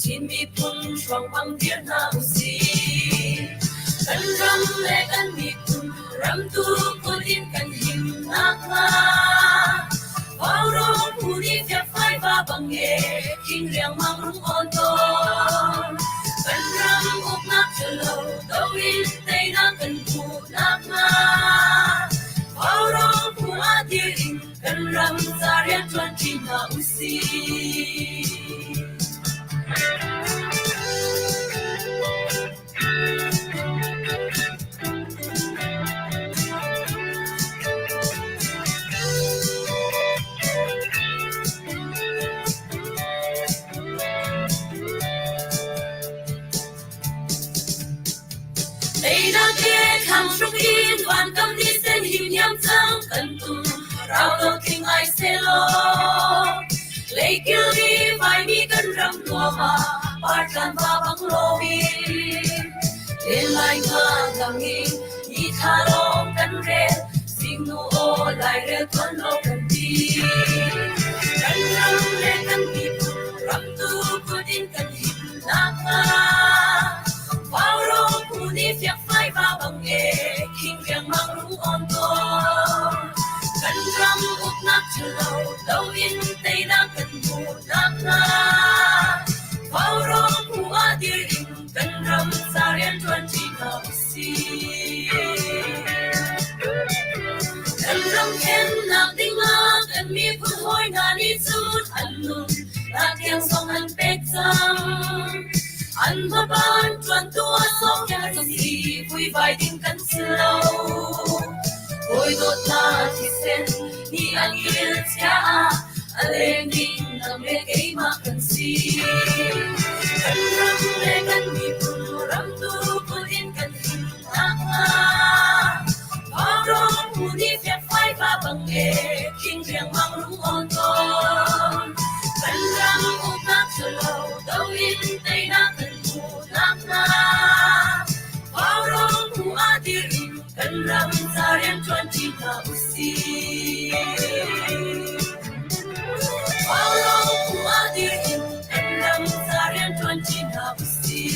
xin mi phun trong băng thiên hào si cần râm lệ cần mi phun râm tu cô tin cần hình nát ma vào đó phù đi phép phai và bằng nghề kinh riêng mang rung ôn tôn cần râm úp nát chờ lâu đâu in tây na cần phù nát ma vào đó phù a thiên cần râm ra riêng tuần chi na usi đây đã kết hàng trong in toàn tâm đi sen hình nhắm trắng cần tung rao đâu tình ai sẽ lo lấy kêu đi vai đi cần râm lúa mà bắtกันvà bằng lô bi lên lại ngã ngầm nghi đi thả lông cần rê xin nu ô lại rê tuần lô cần đi cần râm lên cần đi râm tu quyết định cần hình nát ma vào đó phù đi phép phai và bằng nghề kinh riêng mang rung ôn tôn cần râm úp nát chờ lâu đâu in tây đang cần phù nát na vào đó phù a địa in cần râm sa riêng tuần chi nào si cần râm khen nàng tinh la cần mi phun hôi ngàn đi chút ăn luôn là tiếng sông ăn bết dâm anh và bạn chuẩn tua sống nhà gì vui vai tình cần slow ôi đốt là chỉ sen đi anh yên cha anh lên đi nằm lên cái mà cần gì cần râm lên cần đi phun râm tu phun in cần hình ác ma vào đó phun đi phép phai và bằng nghề kinh riêng mang rung ôn tôn cần râm úp nát chờ lâu đâu in tây na cần nát na vào đó phù a địa in cần râm ra riêng tuần chi nào si vào đó phù a địa in cần râm ra riêng tuần chi nào si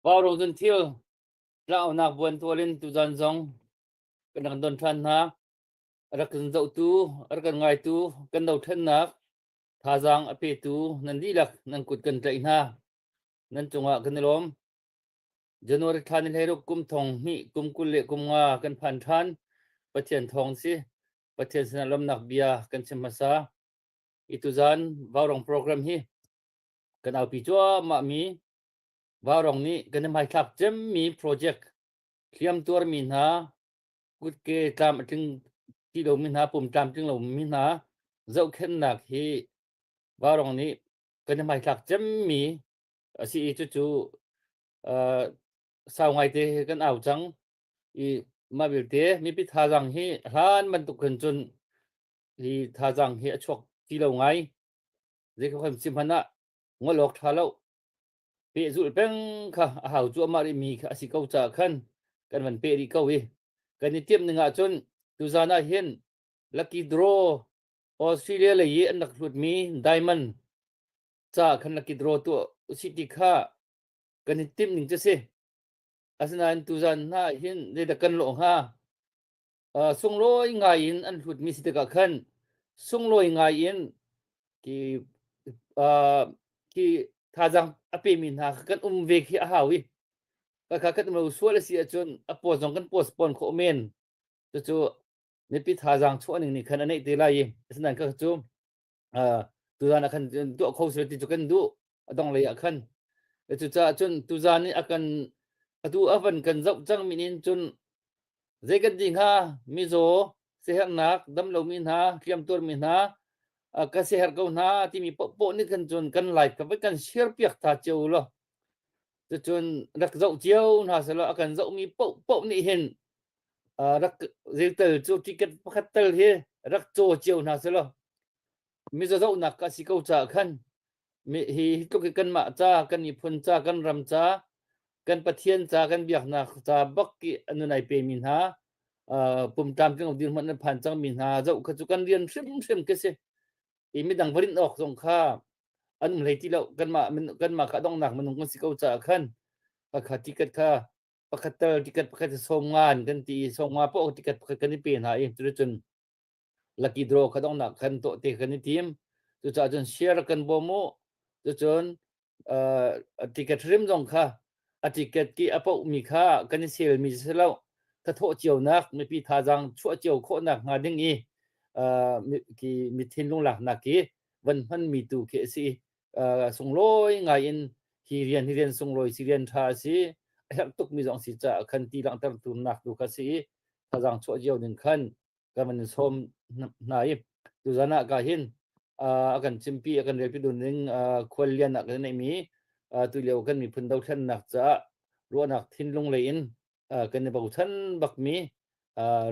vào rồi dân thiêu rau nạc buồn tua lên tu dân dòng cái nàng đồn thân ha ra cần dậu tu ra cần ngày tu cần đầu thân nạc thà rằng ở phía tu nên đi lạc nên cụt cần chạy ha nên chung ạ cần lom January than lên hero kum thong mi kum kul lệ kum nga cần phan than bắt tiền thong si bắt tiền sinh lom nạc bia cần xem masa itu zan vào rong program hi cần ao pi cho mà mi vào rong ni cần mai thap jem mi project khiam tur min ha gut ke tam ting ti do min ha pum tam ting lo min ha dậu khen nạc hi vào rong ni cần mai thap jem mi si chu sau ngày thì cần ảo trắng thì mà biểu thế mi biết thà rằng hi han mình tục cần chun thì thà rằng hi chuộc ti lo ngay dễ không phải sim hana ngồi lọc thà lâu bị dụ beng kha hảo chu mà đi mi kha si câu trả khăn cần vẫn bị đi câu đi cần đi tiếp nữa chun tu ra na hiền lucky draw Australia là gì anh đặc biệt mi diamond trả khăn lucky draw tu city kha cần đi tiếp những cái asnan tu zan ha hiền để kan lo ha sung loi ngai in an hlut mi sita ka khan sung loi ngai in ki ki thajang ape min ha kan ve khi a hawi ka kan lo sual si achon apo jong kan postpone kho men chu ne pi thajang chu aning ni khan anei te lai asnan ka chu tu zan khan tu kho se ti chu kan du adong le a khan chu cha chun tu zan ni akan atu avan kan zau chang minin chun zekan ding ha mizo seher nak dam lo min ha kliam tur min ha ka seher ko na ti mi po ni kan chun kan like ka kan share piak ta cheu lo chun rak zau cheu na se lo akan zau mi po ni hin rak zetel chu ticket pakhatel he rak cho cheu na se lo mizo zau nak ka si ko cha khan mi hi to kan ma cha kan ni phun cha kan ram cha kan pathian cha kan biak na cha bak ki anu nai pe min ha ปุ่มตามจังดินมันผ่านจังมีนาเจ้าขจุกันเรียนเชื่อมกันสิอีไม่ดังบริณออกสงค่าอันเลยที่เรากันมาขาต้องหนักมันต้องสิเขาจะขันประคาติกัดค่ะประคาเตอร์ติกัดประคาจะส่งงานกันตีส่งมาพวกติกัดประคากันนี่เป็นหายจนลักกี้ดรอขาต้องหนักขันโตเตะกันนี่ทีมจะจนเชียร์กันบ่โมจนติกัดริมสงค่ะติกัดกี่อพวกมีค่ากันนี่เซลมีเสแล้วถ้าโทษเจียวนักไม่ปีทาจังชั่วเจียวโคหนักงานอย่างนี้กี่มีทิ้งลงหลักนักกี่วันมันมีตูเคสิส่งลอยงายินฮีเรียนส่งลอยสิเรียนทาสิไอ้หักตุกมีสองสิจะคันตีหลังตั้งตุนนักดูคัสิทาจังชั่วเจียวหนึ่งคันก็มันสมนายดูจานะก็เห็นakan cimpi akan repi duning kwalian nak ne mi tu leo kan mi phun dau than nak cha ro nak thin lung lein kan ne bau than bak mi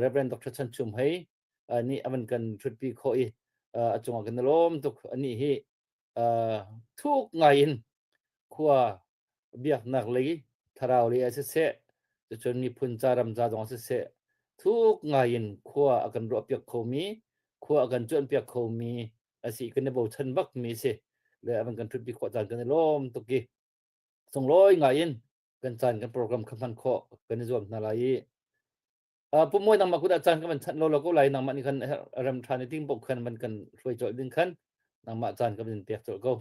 reverend dr chan chum hai ni aman kan thut pi khoi achunga kan lom tuk ani hi thuk ngain khwa biak nak lei tharau le ase se chon ni phun charam cha dong ase se thuk ngain khwa akan ro piak khomi khwa akan chon piak khomi asi kan bo than bak mi se le aman kan thut pi kho chan kan lom tuk ki song loi ngain kan chan kan program khaman kho kan zom na laiปุ่มมวยนางมาคุดอาจารย์ก็มันเราก็ไหลนางมันนี่คันรำทานในทิ้งปกคันมันกันช่วยจ่อยดึงคันนางมาอาจารย์ก็เป็นเปียกจ่อยก็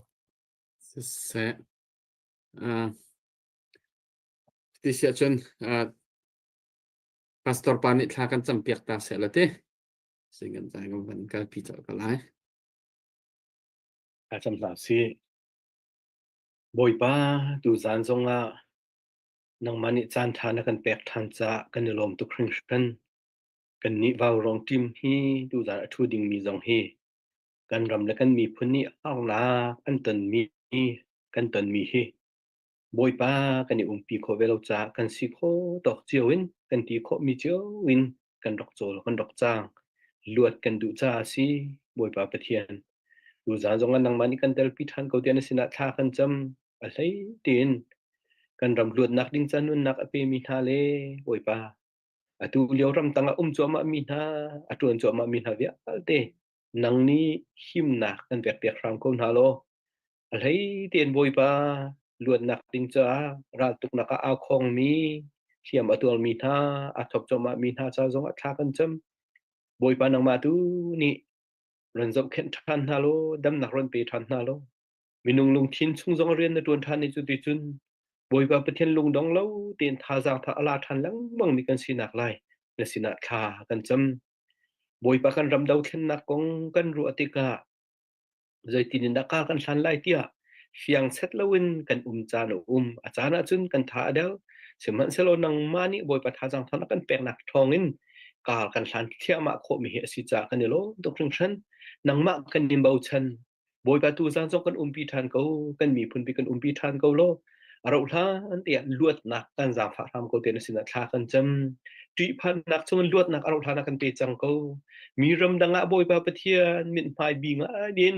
เสที่เสียจนพาสตอร์ปานิทากันจำเปียกตาเสร็จแล้วเต้สิ่งกันใจก็มันก็พิจารณาไล่อาจำสาสิบ่อยป้าดูจานทรงนางมันนี่จานทานกันแปลกทานจะกันลมตุกครึ่งกันนี่ว่าวรองจิมฮีดูจานทูดิงมีจงฮีกันรำและกันมีพื้นนี่เอาลากันตันมีกันตันมีฮีบ่อยป้ากันนี่ปีโคเวลจากันสิโคดอกเจียววินกันตีโคมีเจียววินกันดอกโจกันดอกจางลวดกันดูจ้าสิบ่อยป้าประเทียนดูจานจงกันนางมันนี่กันเดลพิธานเขาเดียนสินาทากันจำอะไรเตียนกันรำลวดนักดิ้งจันนุนนักอเปมีนาเลบ่อยป้าtu liau ram tanga choma minha atuan choma minha via te nang ni him nak kan pek pek ram ko na lo alhei ten boi pa luat nak ting cha ra tuk naka a khong mi thiam atual minha athop choma minha cha jong atha kan cham boi pa nang ma tu ni ran zok khen than na lo dam nak ron pe than na lo minung lung thin chung jong rian na tuan than ni chu ti chun bồi baประเทศลุงดองเล่าเตียนทาจางทาอาลาทันลังบังมีกันสินักไล่และสินักขากันจำบอยปากันรำดาวเข็นนักกงกันรัวติกาใจตีนนักกันทันไล่เตี้ยเสียงเซตละวินกันจานอาจารย์จุนกันทาเดียวเสมันเซโลนังมานี่บอยปาทาจางทันกันแปลงนักทองอินกาลกันทันเที่ยมาโคมีเหตุสิจากันเนโลตกถึงฉันนังมากันดินเบาฉันบอยปาตูจานจงกันปีทานเขากันมีพื้นปีกันปีทานเขาโลเราท่าอันเตียลวดนักกันจางฝาทำเขาเตียนสินะท่ากันจำจีพันนักชนลวดนักเราท่านักกันเปจังเขามีรำดังอาบอยปาปะเทียนมินพายบิงดิน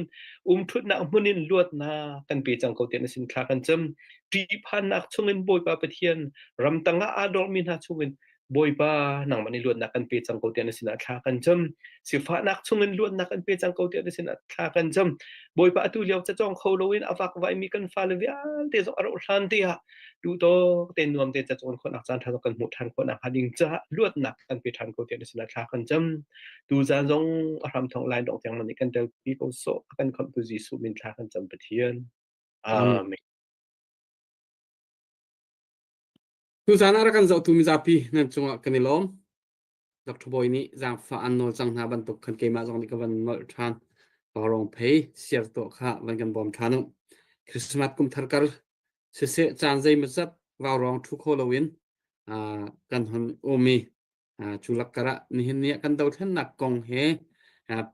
ทุนนักมุนินลวดนักกันเปจังเขาเตียนสินท่ากันจำจีพันนักชนบอยปาปะเทียนรำดังอาดอลมินหาชนบอยปานังมันลวดนักกันเปจังเขาเตียนสินะท่ากันจำสิฟ้านักชนลวดนักกันเปจังเขาเตียนสินะท่ากันจำบอยปาตุเลียวจะจ้องเขาโลวินอวักไว้มีกันฟาเลวิอาเตจเราท่านเตียดูโตเต็นนวมเตจะจงคนอักษรทางกันหมุดทางคนอักหัดิงจะลวดหนักกันไปทางโคเตียนสินาคากันจำดูจานจงอารมณ์ทองลายดอกอย่างนั้นกันเดลปีโกโซกันคำตุจิสุมินทากันจำปะเทียนอาเมนtu sana rakan zau tu mizapi nan chunga kanilom dr boy ni jang fa anno jang na ban tuk kan kema jang ni ka ban mal than rong phei siar to kha ban kan bom thanu christmas kum tharkar se chan jai mazat vào rong thu kholowin kan hon omi chulakara ni hin ni kan dau than nak kong he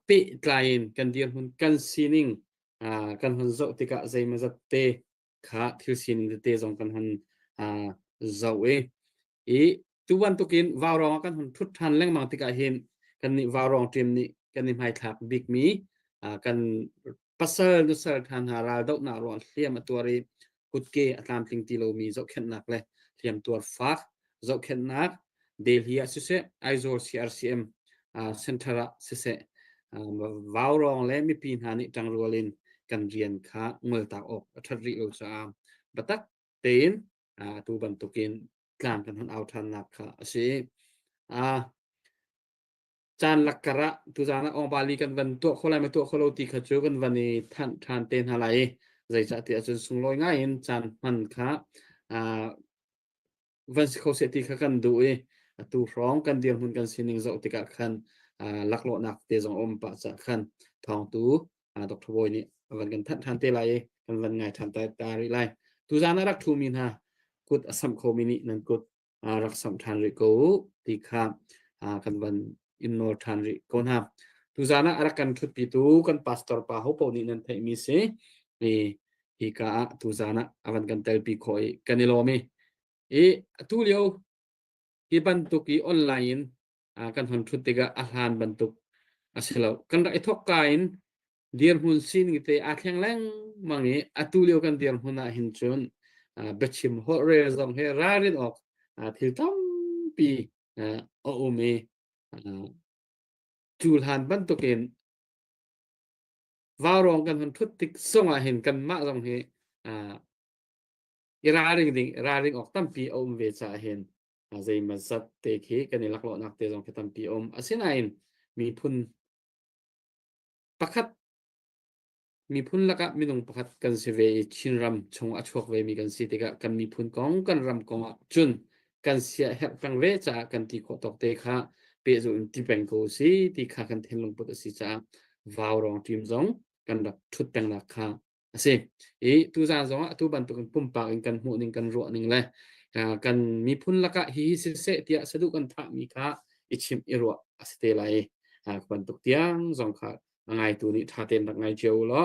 pe tlain kan dian hun kan sining kan hon zo tika jai mazat te kha thil sining te jong kan hon zo e tuan tukin vào rong kan hon thut than leng mang tika hin kan ni vào rong tim ni kan ni mai thak big mi kan pasal nu sar than hara dau na ro hliam atwari kut ke atlam ting ti lo mi zo khen nak le thiam tur fak zo khen nak Delhi sise Aizor CRCM Centra sise vào rong le mi pin hani tang rolin kan rian kha ngol ta ok thari lo cha batak tein tu ban tukin tlan kan han out than nak kha ase chan lakara tu jana ong bali kan van to kholai ma to kholo ti kha chu kan vani than than ten halai zai cha ti achun sung loi nga in chan man kha van kho se ti kha kan du e tu rong kan dial hun kan sining zo ti ka khan laklo nak te jong om pa cha khan thong tu dr boy ni van kan than than te lai kan van ngai than ta ta ri lai tu jana rak thu min ha kut asam kho mini nan kut rak sam than ri ko ti kha kan van in nor than ri kon ha tu jana arakan thut pi tu kan pastor pa ho po ni nan thai mi se ni hi ka tu jana avan kan tel pi khoi kanilo mi tu leo ki bantuk ki online kan hon thut tiga ahan bantuk aselo kan ra ithok kain dir hun sin ngite athleng leng mangi atu leo kan dir huna hin chun bechim ho re zong he rarin ok thil tam pi o ume chul han bantukin varong kan hon thut tik songa hin kan ma zong he raring ok tam pi om ve cha hen zai ma zat te khi kan ilak lo nak te zong ke tam pi om asinain mi phun pakhat mi phun laka minung pakhat kan se ve chinram chung achok ve mi kan si te ka kan mi phun kong kan ram kong chun kan sia hep kang ve cha kan ti ko tok te kha pe zo ti peng ko si ti kha kan then long pot si cha vaw rong tim zong kan dak thut peng la kha ase tu za zong tu ban tu kan pum pa kan hu ning kan ro ning le kan mi phun laka hi si se tia sadu kan tha mi kha ichim iro aste lai ban tu tiang zong kha ngai tu ni tha ten ngai cheu lo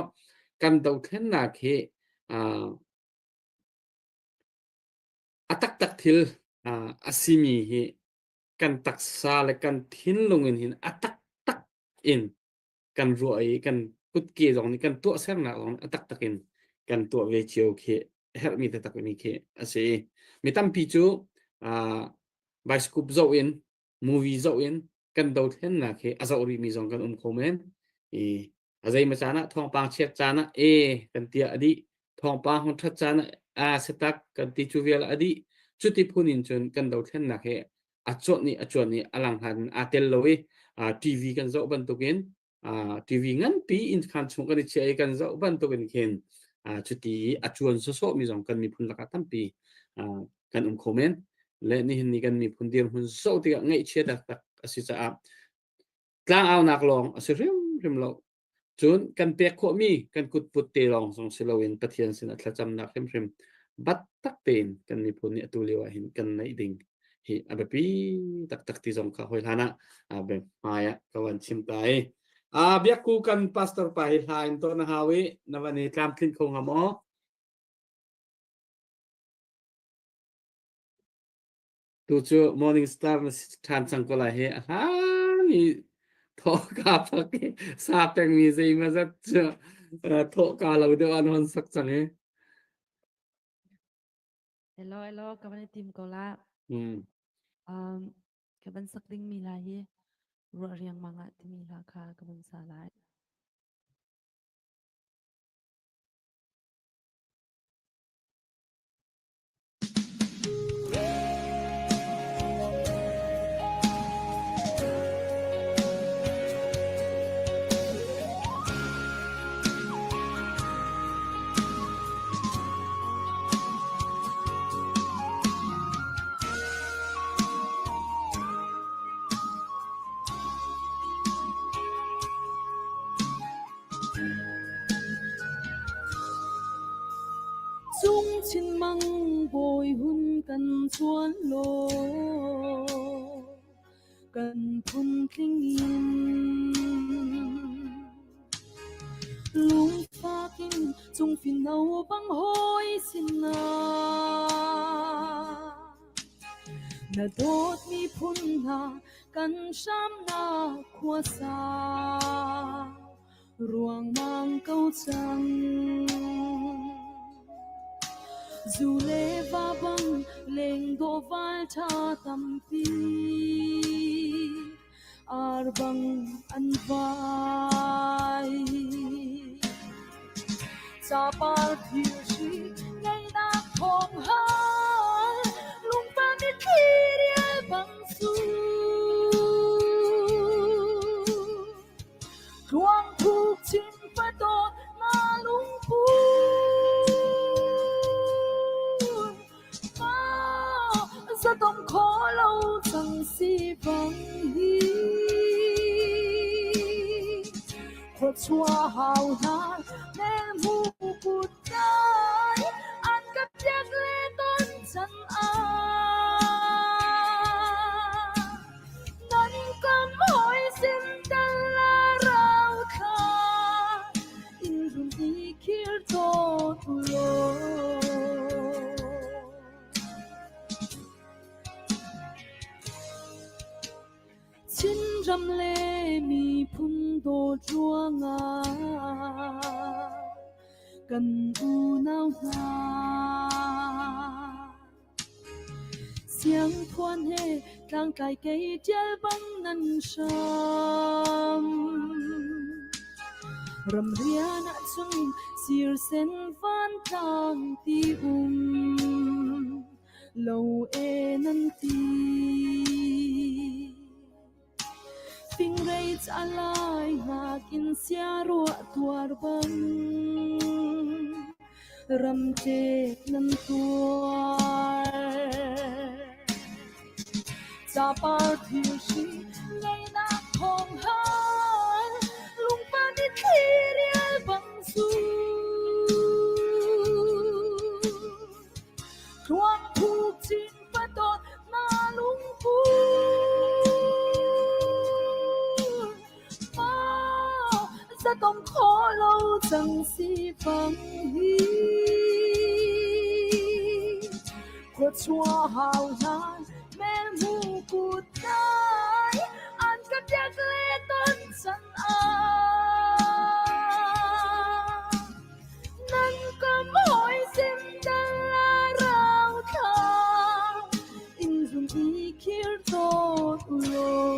kan dau then na khe atak tak thil asimi hi kan taksa le kan thin lungin hin atak tak in kan ruai kan put ke jong ni kan to ser na jong atak takin kan to ve cheu khe help mi ta tak ni khe ase mi tam pi chu bioscope zo in movie zo in kan dau then na khe azau ri mi jong kan khomen azai ma chana thong pang chek chana kan tia adi thong pang hon that chana setak kan ti chu vel adi chuti phunin chun kan dau then na khe achot ni alang han atel lowi tv kan zo ban tukin tv ngan pi in khan chung kan che kan zo ban tukin khen chuti achuan so mi jong kan mi phun laka tampi kan khomen le ni hin ni kan mi phun dir hun so ti ngai che dak tak asi cha tlang aw nak long asirim rim lo chun kan pek kho mi kan kut put te long song silowin pathian sin atla cham nak rim bat tak ten kan mi phun ni tu lewa hin kan nai ding hi abapi tak tak ti zong kha hoi hana be maya kawan chim tai biak ku kan pastor pa hi hain to na hawi na wani kam thin ko ngamo tu chu morning star na than chang ko la he ni tho ka phak sa peng mi sei ma zat tho ka lo de an hon sak chang he Hello, kaban team ko la. Kaban sakling mila hi. Ro riang mga timila ka kaban salay. Dung chin mang bồi hun kan chuan lo kan phun thling in lung pha kin chung phin nâu bang hoi sin na dot mi phun na kan sham na khua sa ruang mang câu chăng dù lê va băng lên đổ vai cha tâm pi ar băng an vai cha par thiêu shi ngày na phong hai lung ta đi kia băng su quang thuộc trên phải đột na lung pu sa tông khó lâu chẳng si vắng hi khuất xóa hào nhan nên mu cụt trái ăn cắp giác lê tôn chân a năn cam hỏi xin đàn la rau kha in run đi kia tốt lo chín râm lê mi phun đồ chua ngà cần u nao na xiang thoan he trang cài cây chơi băng năn sam râm ria na chung sir sen van trang ti lâu e nan ti Ping rei alai na kin sia ro tuar bang ram che nan tuar cha par thiu shi ngày na phong hai lung pa đi thiria bang su quang thu chin pa tot na lung pu sa tông khó lâu chẳng si vắng hi khuất xóa hào nhan men mu cụt trái ăn cắp giác lê tân chân a năn cam hỏi xin đàn la rau kha in run đi kia tốt lo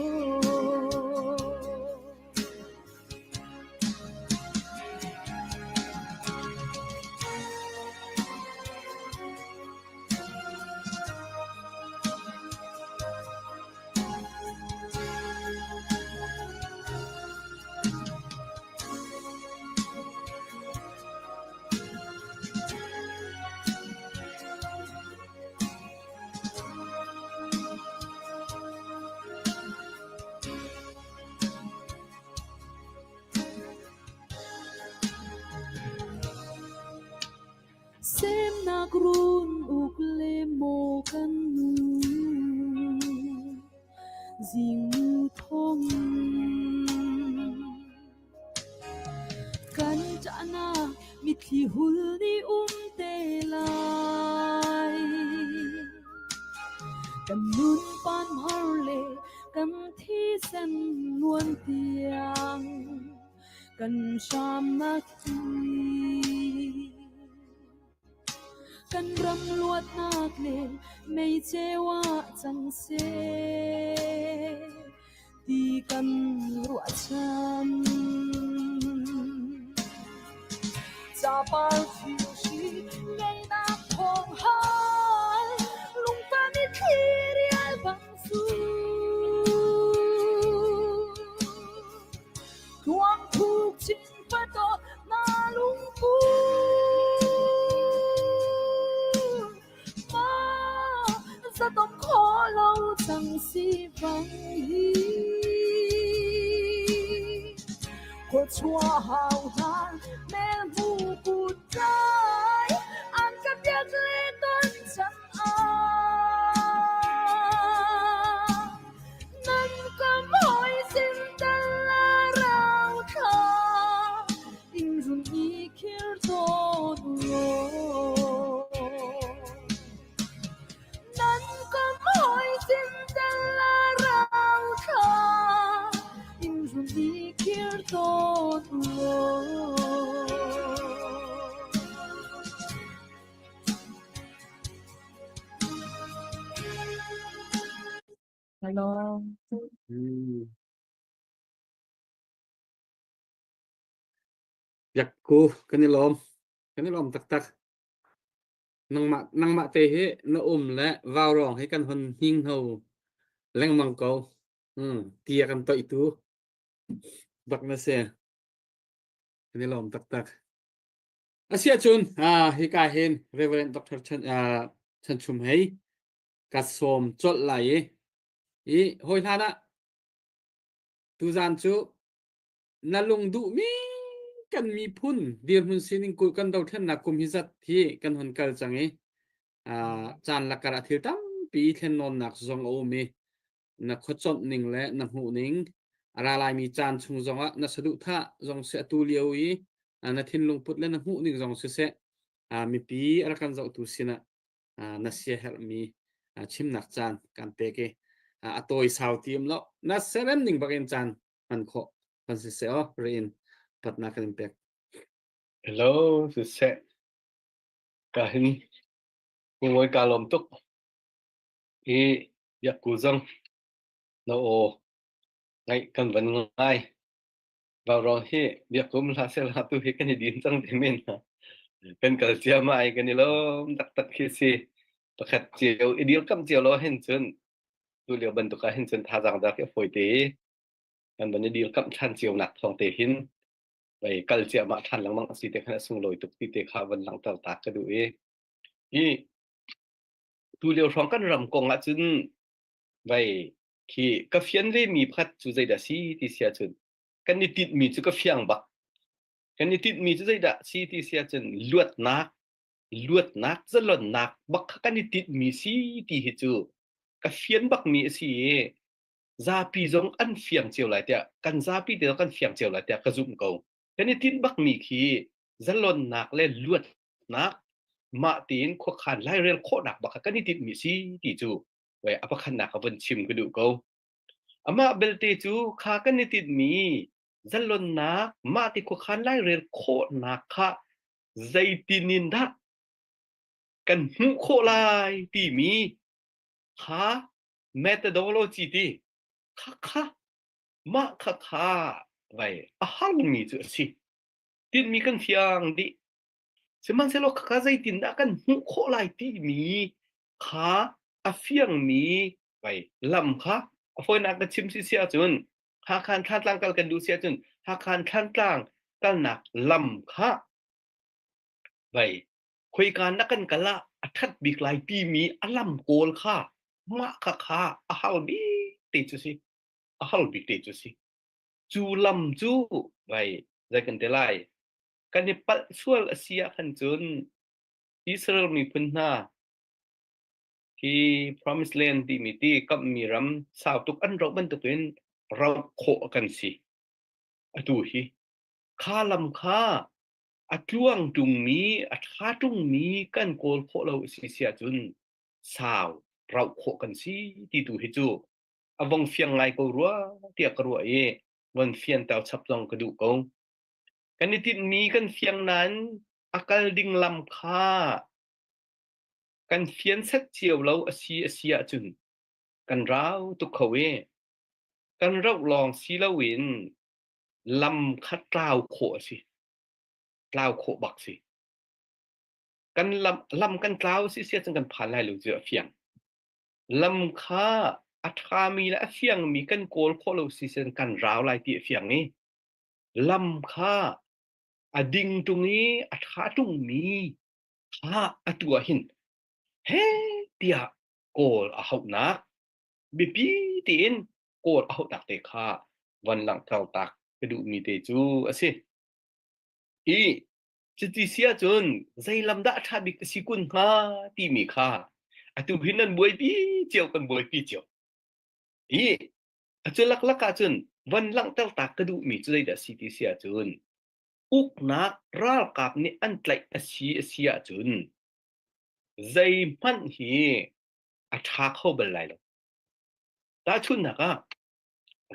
xem na grun ukle mo kan nu jing thong kan chana mit thi hul ni te lai kan nun pan har le kan thi sen luan tiang kan sham na thi kan ram luat nak le mei chewa chang se ti kan ruat chan cha par thiu shi ngày na phong hai lung ta đi thiria bang su quang thu chin pa to na lung pu sa tông khó lâu chẳng si vắng hi khuất xóa hào nhan men mu cụt trái ăn cắp giác lê tân chân a năn cam hỏi xin đàn la rau kha in run đi kia tốt lo năn cam hỏi xin đàn la rau kha in run đi kia tốt lo อยากกูกันนี่ลมตักนังมาเตะนะและวาวรองให้กันคนหิ้งเฮาแรงมังเกาเตียกันต่ออีตูบักนะเสียกันนี่ลมตักอาเซียจุนฮิกาเห็น Reverend Dr.ชันชุมให้กัดสมจดไหลอีโหยท่านะตูจานจูนาลงดุมีกันมีพุ่นเดียร์หุ่นสินิงกุกันดาวเทนนักกุมฮิสัตที่กันหุ่นกัลจังจานลักกระถิ่ตั้มปีเทนนนนักจงโอมีนักขจรนิงและนักหูนิงอะไรลายมีจานชงจงนักสะดุท่าจงเสตูเลียวอีนักทินลงพุทธและนักหูนิงจงเสมีปีอะไรกันจะตุสินะนักเสียเหรมีชิมนักจานกันเตะเกตัวอีสาวทีมแล้วนักเซเลมนิงบักเอ็นจานมันขอมันเสียเรียนปัตนากันเป็ก Hello su se ka hin ni ngoi ka lom tuk i ya ku zong no o ngai kan van ngai vào rồi hi việc cũng là sẽ là tu hi cái này din trong thì mình kan kal sia mai kan lo tak tak khi si pakhat chiều ideal kam chiều lo hen chun tu liều ban tu ka hen chun tha jang da ke foi te kan ban ideal kam than chiều nak thong te hin vậy kal sia ma than lang mang si te khana sung loi tuk ti te kha van lang tal tak ka du e tu liều thong kan ram kong a chun vậy khi ka fian le mi phat chu zai da si ti sia chun kan ni tit mi chu ka fiang ba kan ni tit mi chu zai da si ti sia chun luat nak zalon nak bak kan ni tit mi si ti hi chu ka fian bak mi si za pi zong an fiang chiao lai tia kan za pi te kan fiang chiao lai tia ka zum ko kan ni tit bak mi khi zalon nak le luat nak ma tin kho khan lai rel kho nak bak kan ni tit mi si ti chu vậy apa khan nak avan chim ka du ko ama belte chu kha kan ni tit mi zalon na ma ti ko khan lai rel kho na kha zaitinin da kan hu kho lai ti mi kha methodology ti kha ma kha vậy a hal mi chu si tit mi kan fiang di seman selo kha zaitin da kan hu kho lai ti mi kha a fiang mi vậy lam kha a foi nak ka chim si sia chun ha khan than tlang kal kan du sia chun ha khan than tlang kal nak lam kha vậy khoi kan nak kan kala athat bik lai ti mi alam kol kha ma kha a hal bi ti chu si a hal bi ti chu si chu lam chu vậy zai kan te lai kan ni pal sual asia khan chun Israel mi phun naที่ promised land ที่มีที่กับมีรำสาวตุกอันเราบันตุเป็นเราโคกันสิอดูฮีข้าลำข้าอัดล่วงตุงมีอัดข้าตุงมีกันโกลโคเราสิเสียจุนสาวเราโคกันสิที่ดูฮีจูอวังเฟียงไงก็รัวเตียกรัววันเฟียนเต่าชับลองกระดูกงกันนี่ที่มีกันเฟียงนั้นอากาศดิ่งลำข้ากันเฟียนเซ็ตเจียวเราอาเซียจุนกันเราตุกเขากันเราลองซีละวินลำคัดกล่าวโขสิกล่าวโขบักสิกันลำกันกล่าวสิเสียจังกันผ่านไล่หรือเจอเฟียงลำค่าอัฐามีและเฟียงมีกันโกลโคเราสิเสียกันราวไล่ตีเฟียงนี้ลำค่าอดิ่งตรงนี้อัฐาตรงนี้ค่าอตัวหินเฮ้เตียโกลอาหุนักบิปีตีนโกลอาหุนักเตค่าวันหลังเท่าตักกระดูมีเตจูอะสิจะตีเสียจนใจลำดับทาบิกสิกุนค่าตีมีค่าอะตุหินนั้นบวยปีเจียวกันบวยปีเจียวอะจนลักจนวันหลังเท่าตักกระดูมีจะได้เดสิตีเสียจนอุกนักราลกับนี่อันไกลอะเสียจนใจมันฮีอัฐาเข้าไปเลยล่ะแต่ชุนนะคะ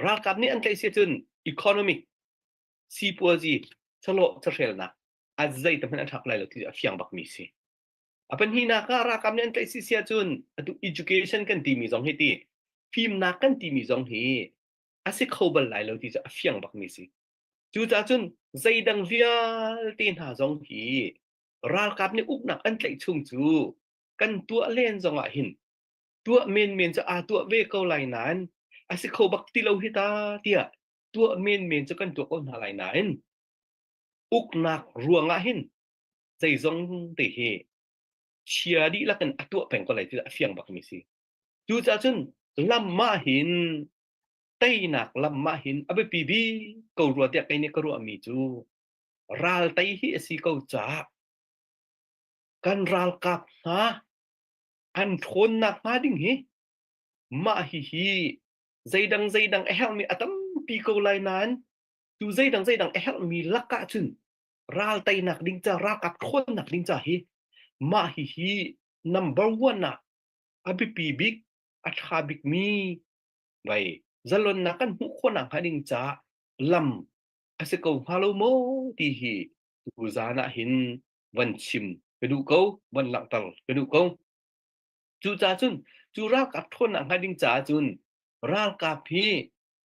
ราคานี้อันใกล้เสียจนอีโคโนมิกซีปัวจีสโลจะเรียนนะอาจจะแต่มันอัฐาอะไรล่ะที่เฟียงบักมีสิเป็นฮีนะคะราคานี้อันใกล้เสียจนอันตุ education กันตีมีสองเหตุ ฟิล์มนักกันที่มีจงฮีอาศัยเขาบันไลเราที่จะเฟียงบักมีสิจู่จ้าจนใจดังเวียตีนหาจงฮีราลกับนี่อุกนักอันไหลชุ่มจูกันตัวเล่นจงอ่ะหินตัวเมนจะตัวเวกเอาไหลนั้นอาศัยเขาบักที่เราฮิตาเตียตัวเมนจะกันตัวคนหาไหลนั้นอุกนักรัวงะหินใจจงเตะเฮเชียดีละกันตัวแปลงก็ไหลที่จะเฟียงบักมีสิจู่จ้าจนลำมาหินไตหนักลำมาหินเอาไปปีบีกูรัวเดียกไอ้นี่ก็รัวมีจูราลไตฮีสิกูจ้ากันราลกับนะอันทนหนักมาดิ่งฮีมาฮีใจดังเอฮลมีอัตมปีกูไลนั้นจูใจดังเอฮลมีลักกะจุนราลไตหนักดิ่งจ้ารากับทนหนักดิ่งจ้าฮีมาฮี number one นะเอาไปปีบิ๊กอัฐาบิ๊กมีไว้จะลนนักกันหุคนนักดิ่งจ้าลำอาศัยกูฮาโลโมดีฮีดูจานะหินวันชิมไปดูกูวันหลังตังไปดูกูจูจ้าจุนจูรากับทนนักดิ่งจ้าจุนรากับพี่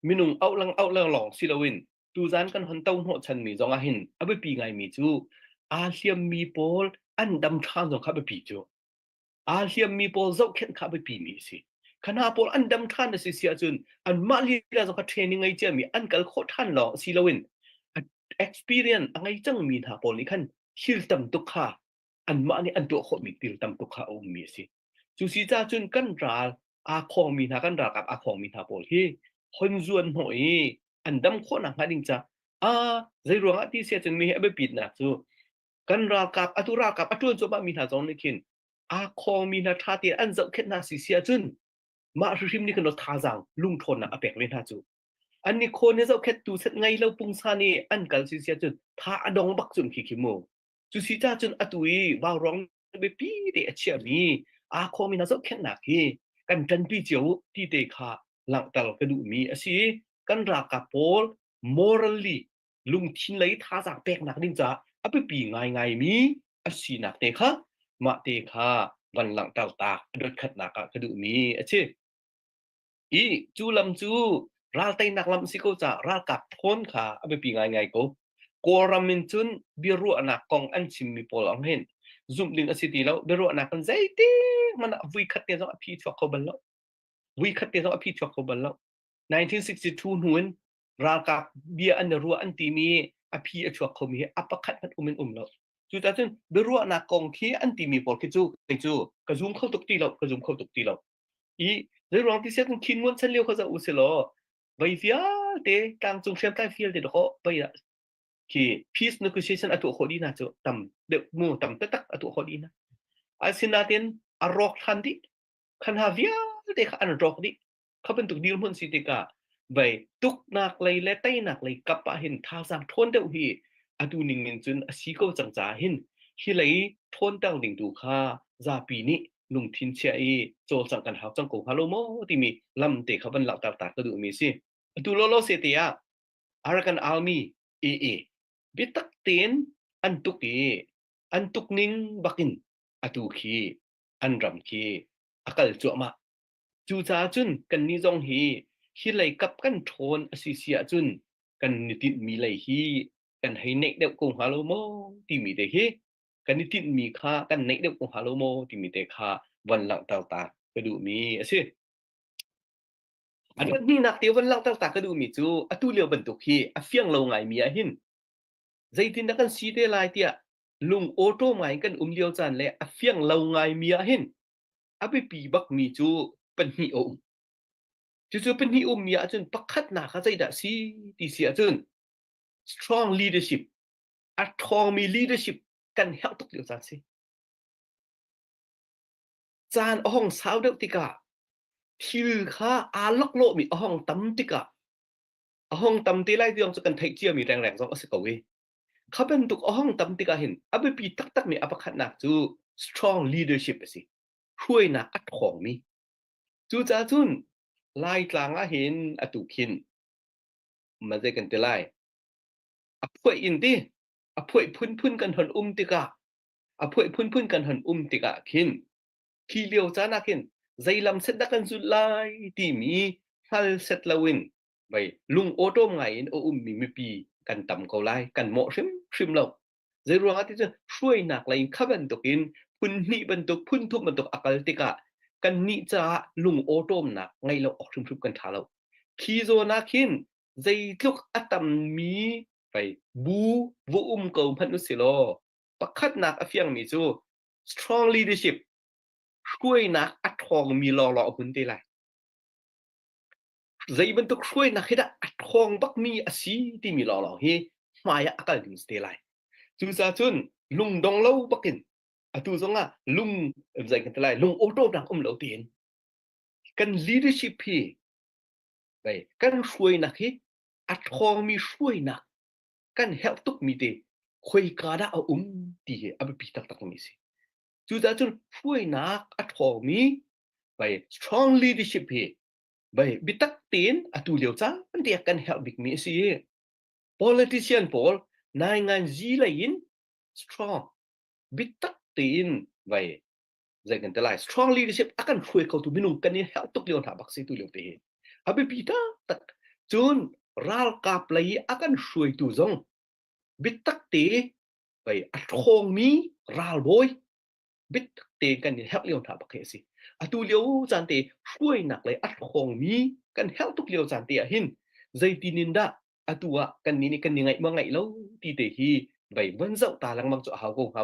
มินุงเอาลังหลองซิลวินดูจานกันหันเต้าหัวฉันมีจงอาหินเอาไปปีไงมีจูอาเซียมมีโพลอันดำทานจงข้าไปปีจูอาเซียมมีโพลเจ้าเข็นข้าไปปีมีสิขณะโพลอันดำทานน่ะสิเสียจุนอันมาลีลาจงข้าเทรนนิ่งไงเจ้ามีอันกัลโคทันหลองซิลวินexperience อันไงจังมีท่าโพลนี่ขันฮิลตัมตุกข้าอันมานี่อันตัวโคมีติลตัมตุกข้าอุ้มมีสิจูสิจ้าจุนกันราอาคองมีท่ากันรากับอาคองมีท่าโพลที่คนจวนหอยอันดำโคนักหาดิ่งจ้าใจรวงที่เสียจนมีให้ไปปิดนะจูกันรากับอตุรากับอตุนจบมีท่าจงนี่ขินอาคองมีท่าท่าที่อันจะเข็นนาสิเสียจุนมาริมนี่กันเราท่าจังลุงทนนะอเปกเล่นท่าจูอันนี้คนเนี่ยจะเข็ดตูเสร็จไงเราปุงซานี่อันกันสิเสียจุนท่าอดองบักจุนขี้โมจูสิจ้าจุนอตุยว่าวร้องไปปีเดเชียมีอาคองมีน่าจะเข็นหนักฮีกันจันปีเจียวที่เด็กขาหลังตลอดกระดูมีอาศัยกันรากับโพล morally ลุงทิ้งเลยท่าจากแปลกหนักดิ่งจ้าเอาไปปีไงมีอาศัยหนักเด็กค่ะมาเด็กค่ะวันหลังตาตาโดดขัดหนักกระดูมีอาศัยจูลำจูราไตหนักลำสิโกจ้ารากับพ้นค่ะเอาไปปีไงกูรามินจุนบิรัวหนักกองอันชิมมีโพลอังเห็นซุ่มลิงอาศัยดีแล้วบิรัวหนักกันใจดีมันวิคัดเตียงอภิชวกเขาบัลลังวิคัดเตียงอภิชวกเขาบัลลัง1962นู่นรากับเบียอันรัวอันตีมีอภิชวกเขามีอัปคัดมันแล้วจู่จ้าจนบิรัวหนักกองที่อันตีมีโพลคิดจูกระซุ่มเข้าตกตีแล้วเรื่องที่เสียงคินวันเฉลียวเขาจะอุศโลไปเฟียเตะกลางจงเชื่อมใต้เฟียเตะเขาไปละคือ peace negotiation อัตัวคนดีนะจ๊ะต่ำเด็กมู่ต่ำตักอัตัวคนดีนะอาศินาเต็นอารอกทันดิขันหาเฟียเตะขันรอกดิเขาเป็นตุกดีลมันสิติกาไปตุกนักเลยและไตนักเลยกับปะเห็นท่าสังทนเดียวฮีอัตัวหนึ่งเงินจนสีเขาจังจ่าเห็นที่เลยทนเดียวหนึ่งดูค่าซาปีนี้ลุงทินเชียโจสังกันหาจังกูฮัลโหลโมที่มีลำเตะเขาเป็นหลักตาก็ดูมีสิดูโลเสียเตียอารักันอาร์มีบิตักเตียนอันตุกนิงบักินอตูคีอันรำคีอากาศจั่วมาจูจ้าจุนกันนิจงฮีไหลกับกันโทนอสิเสียจุนกันนิติมีไหลฮีกันให้เน็กเด็กกูฮัลโหลโมที่มีเดฮีกันนิติมีค่ากันเน็กเด็กกูฮัลโหลโมที่มีเดค่าวันหลังตาก็ดูมีสิอันนี้นักเที่ยววันหลังตาก็ดูมีจูอตุเลียวบรรทุกฮีเฟียงเราไงมีหินใจตินนักกันสีเดลายเตียลุงโอโต้ไงกันเลียวจันเลยเฟียงเราไงมีหินไปปีบักมีจูเป็นหิอมจู่เป็นหิอมมีจนปักขัดหนักใจด่าสีที่เสียจน strong leadership ทองมี leadership กันเฮาตุกเลียวจันสิจานห้องสาวเด็กติกาที่ข้าล็อกโลมีห้องตั้มติกาห้องตั้มตีไล่ที่ยังจะกันไทยเจียมีแรงๆสองอสิกวีเขาเป็นตุกห้องตั้มติกาเห็นไปปีตักมีอัปคัดหนักจู strong leadership สิช่วยนะอัดของมีจูจ้าจุนไล่กลางเห็นตุกินมาจะกันตีไล่พ่วยอินดีพ่วยพุ่นกันหันติกาพ่วยพุ่นกันหันติกาขินขี้เลี้ยวจ้านักขิน dây làm xét đắc ăn rút lai tỉ mi hal xét lawin vậy lung ô tô ngày ô mi pi cần tầm cầu lai cần mọ sim lộc dây ruang ati xuôi nạc lại khắp bên tục in phun nị bên tục phun thuốc bên tục akal tika cần nị cha lung ô tô nạc ngay lộc sim cần thả lộc khi rồi nạc hin dây thuốc atam mi vậy bu vô cầuพันนุสิโลปักขัดนักอฟียงมีจู strong leadership ช่วยนักอัดทองมีรอพื้นที่ไรใจมันต้องช่วยนักให้ได้อัดทองบักมีอาศีที่มีรอเฮมายอากาศถึงสเตลัยจูซาจุนลุงดองเล่าบักินอะตูซงอ่ะลุงใจกันตะไลลุงโอโต้นักเล่าเตียนกัน leadership พี่ไปกันช่วยนักให้อัดทองมีช่วยนักกัน help ตุกมีเตคุยกันได้เอาตีเฮอภิพิตักตักมีสิจูซาจุนช่วยนักอัดทองมีไป strong leadership พี่ไปบิตักตีนอะตูเลียวจ้ามันเดียกัน help บิ๊กมีสิ politician Paul นายงานจีเลยอิน strong บิตักตีนไปใจกันแต่ไร strong leadership อากันช่วยเขาตัวมินุงกันนี่ help ตุกเลียวถาบักสิตัวเลียวเตะอภิพิตักตักจนรัลกาปเลยอากันช่วยตัวจงบิตักเตะไปอัดทองมีรัลบอยบิตักเตะกันนี่ help เลียวถาบักสิอะตูเลียวจันเตะช่วยหนักเลยอัดทองมีกัน help ตุกเลียวจันเตะหินใจตีนินดาatua kan ni kan ni ngai ma ngai lo ti te hi vai wan zau ta lang mang cho hao ko ha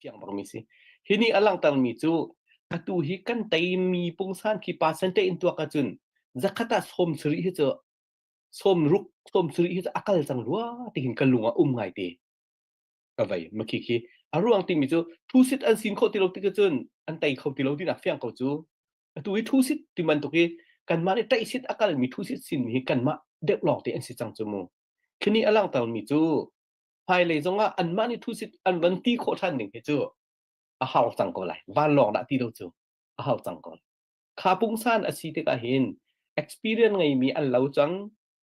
fiang bang mi si hini alang tal mi chu atu hi kan tai mi pungsan ki percentage in tu ka chun zakata som sri hi chu som ruk som sri hi akal chang ruwa ti hin kalunga ngai te ka vai ma ki aruang ti mi chu thu sit an sin kho ti lo ti ka chun an tai kho ti lo ti na fiang ko chu atu hi thu sit ti man to ki kan ma ni tai sit akal mi thu sit sin mi kan ma dek lok ti an si chang chu mu khini alang tal mi chu hai le zonga an ma ni thu sit an ban ti kho than ning he chu a hau chang ko lai van lok da ti lo chu a hau chang ko kha pung san a si te ka hin experience ngai mi an lo chang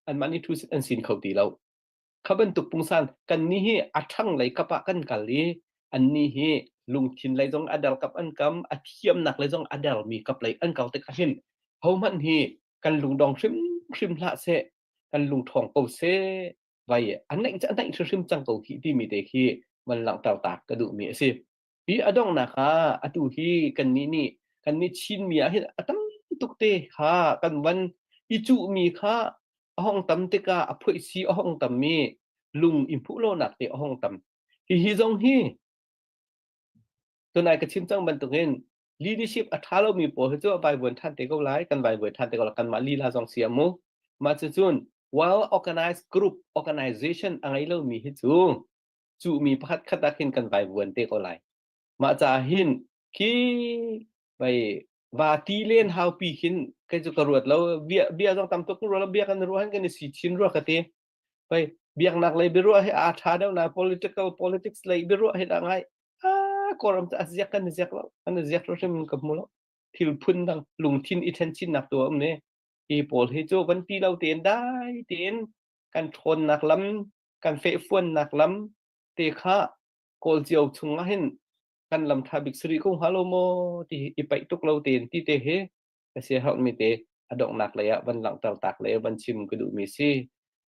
an ma ni thu sit an sin kho ti lo khaban tuk pung san kan ni hi athang lai kapa kan kali an ni hi lung thin lai jong adal kap an kam athiam nak lai jong adal mi kap lai an kau te ka hin ho man hi kan lung dong shim shim la se kan lung thong ko se vai an nai cha nai shim chang ko thi ti mi te khi man lang taw tak ka du mi se hi adong na kha atu hi kan ni chin mi a hi atam tuk te kha kan wan i chu mi kha ahong tam te ka aphoi si ahong tam mi lung imphu lo nak te ahong tam hi jong hi tunai ka chim chang ban tungin leadership athalo mi po chu bai bon than te ko lai kan bai bon than te ko kan ma li la jong siamu ma chu chun well organized group organization angai lo mi hi chu mi phat khata khin kan bai bon te ko lai ma cha hin ki bai và tí lên hao pi hin cái chỗ cái ruột lâu bia trong tầm tục rồi bia kan ruhan kan si chin ruột cái thế vậy biang nak lai biru he a tha đâu na politics lai biru he da ngai koram ta azyak kan azyak ro sem kap mulo thil phun dang lung thin i then chin nak to ne i pol he cho ban ti lau ten dai ten kan thon nak lam kan fe fuan nak lam te kha kol jiao chung hin kan lam tha bik sri ko halo mo ti i pai tuk lau ten ti te he ka se haut mi te adok nak la ya ban lang tal tak le ban chim ku du mi si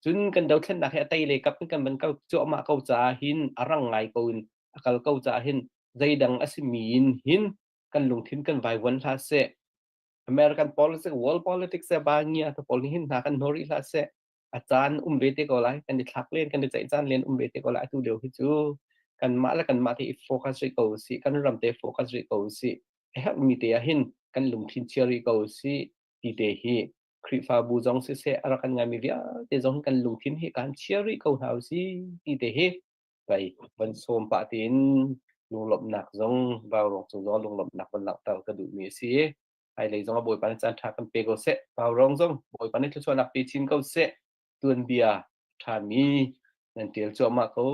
chun kan dau thlen nak he tai le kap kan ban kau cho ma kau cha hin arang ngai ko in akal kau cha hin zai dang asmin hin kan lung thin kan vai wan la se American politics world politics se ba nia to pol hin na kan nori la se achan ve te ko lai kan di thak len kan di chai chan len ve te ko lai tu deu hi chu kan ma la kan ma ti focus ri ko si kan ram te focus ri ko si he mi te hin kan lung thin cheri ko si ti te hi khri fa bu jong se ara kan nga mi via te jong kan lung thin hi kan cheri ko hau si ti te hi vai ban som pa tin lung lop nak jong vào rong chung do lung lop nak ban lak tal ka du mi si ai lấy jong boi pan chan tha kan pe go se vào rong jong boi pan ni chu nak pe chin ko se tuan bia tha mi nan tiel cho ma ko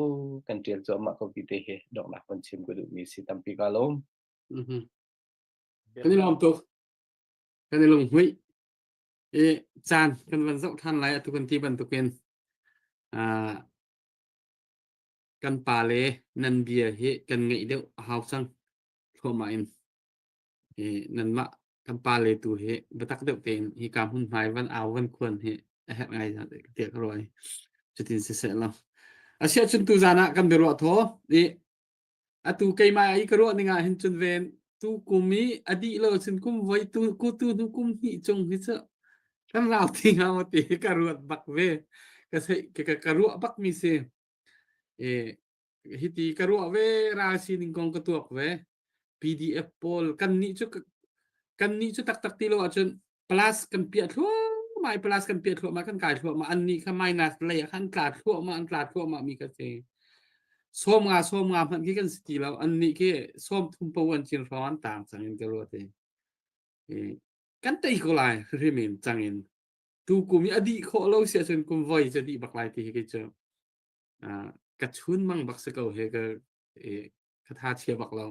kan tiel cho ma ko ti te he dok nak ban chim ko du mi si tam pi ka lom cái này làm tốt cái này lồng huy chan kan van zau than lai tu kan ti ban tu ken kan pa le nan bia he kan ngai deu hau sang tho ma in nan ma kan pa le tu he batak deu ten hi kam hun mai van aw van khuan he he ngai te roi chutin se se lo asia chun tu zana kan de ro tho atu kai mai ai ka ro ninga hin chun ven tu kumi adi lo chun kum voi tu ku tu nu kum hi chung hi cha kan rao ti nga ma ti ka ro bak ve ka se ka ro bak mi se hiti ka ro ve ra si ning kong ka tuak ve pdf pol kan ni chu tak tak ti lo chun plus kan pia thlo mai plus kan pia thlo ma kan kai thlo ma an ni kha minus le kan ka thlo ma an ka thlo ma mi ka se som nga man ki kan sti lo an ni ke som thum pa wan chin ron tang chang in ka ro te kan tai ko lai rimin chang in tu kum mi adi kho lo sia chun kum voi cha di bak lai ti ke cha ka chun mang bak se ko he ka ka tha chia bak lo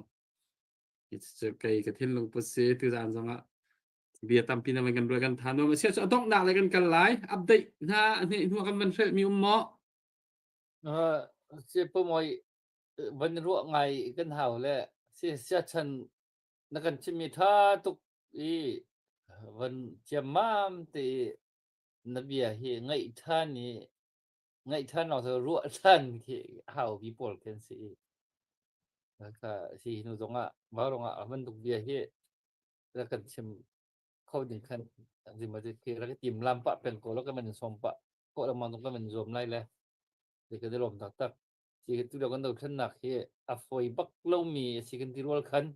it's okay ka thin long pu se tu dan zanga bia tam pin ma kan ro kan tha no ma sia dong na lai kan lai update na ni nu kan man se mi mo se po moi van ro ngai kan hau le se sia chan na kan chimi tha tuk i van chiamam te na bia hi ngai than ni ngai than no so ro than ki hau bi pol kan si ka si nu zonga ba ronga man tuk bia hi la kan chim khau din khan ji ma de ki ra ke tim lam pa pen ko lo ka man som pa ko la man ka man zom lai le de ka de lom tak tak chỉ tu đầu con đầu thân nặc hi à phơi bắc lâu mi si kan ti rol khan